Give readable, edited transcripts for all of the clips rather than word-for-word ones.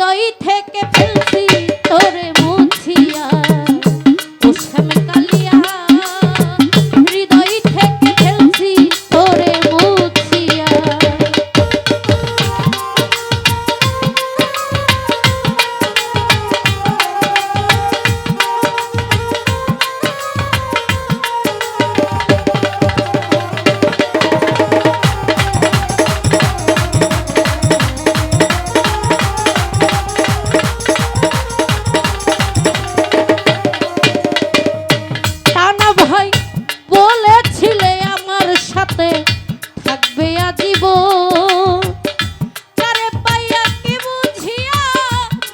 হৃদয় থেকে ফেলছি তোরে মুছিয়া ও শ্যাম কালিয়া হৃদয় থেকে ফেলছি তোরে মুছিয়া বলেছিলে আমার সাথে থাকবে আজীবন তারে পাইয়া কি বুঝিয়া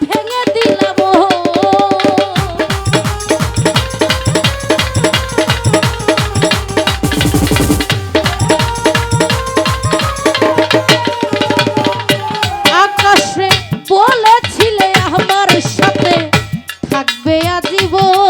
ভেঙে দিলাম আকাশে বলেছিলে আমার সাথে থাকবে আজীবন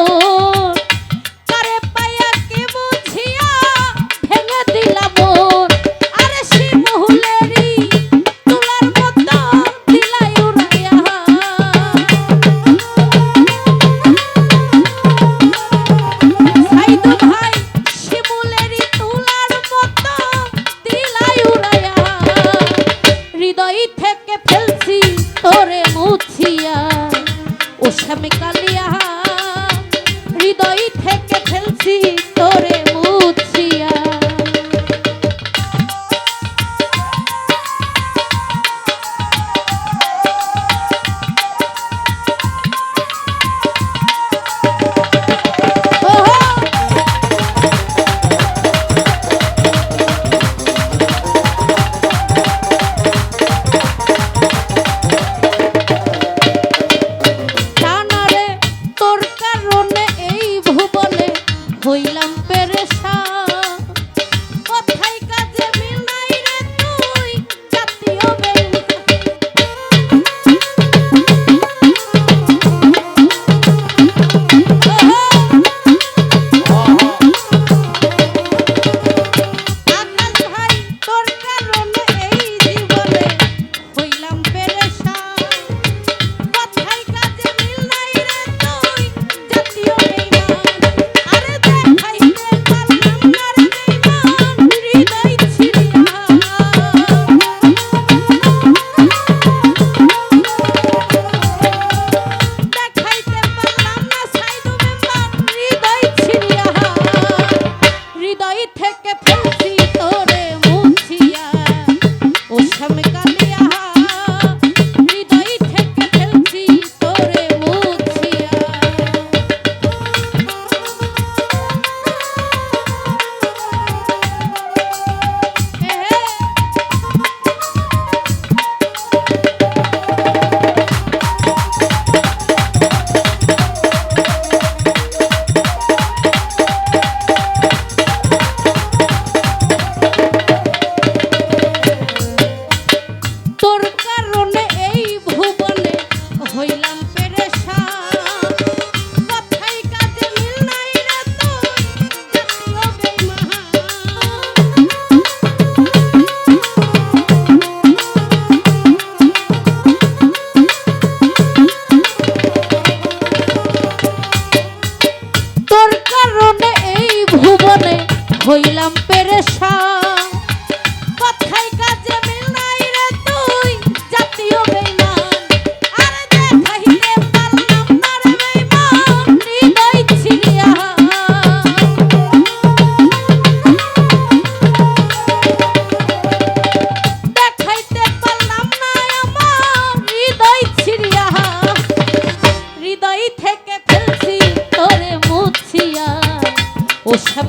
তোরে মুছিয়া ও শ্যাম কালিয়া হৃদয় থেকে ফেলছি তোরে মুছিয়া হইলাম পেরেশান কোথায় কাজে মিল নাই রে তুই জাতীয় আকাশ ভাই তোর কারণে এই জীবনে হইলাম পেরেশান কোথায় কাজে মিল নাই রে তুই জাতীয় থেকে ফেলছি তোরে মুছিয়া ও শ্যাম কালিয়া হৃদয় থেকে ফেলছি তোরে মুছিয়া হইলাম পেরেশান কোথায় কাজে মিল নাই রে তুই জাতীয় বেঈমান আরে দেখাইতে পারলাম না রে বেঈমান হৃদয় ছিড়িয়া দেখাইতে পারলাম না আমার হৃদয় ছিড়িয়া হৃদয় থেকে ফেলছি তোরে মুছিয়া ও শ্যাম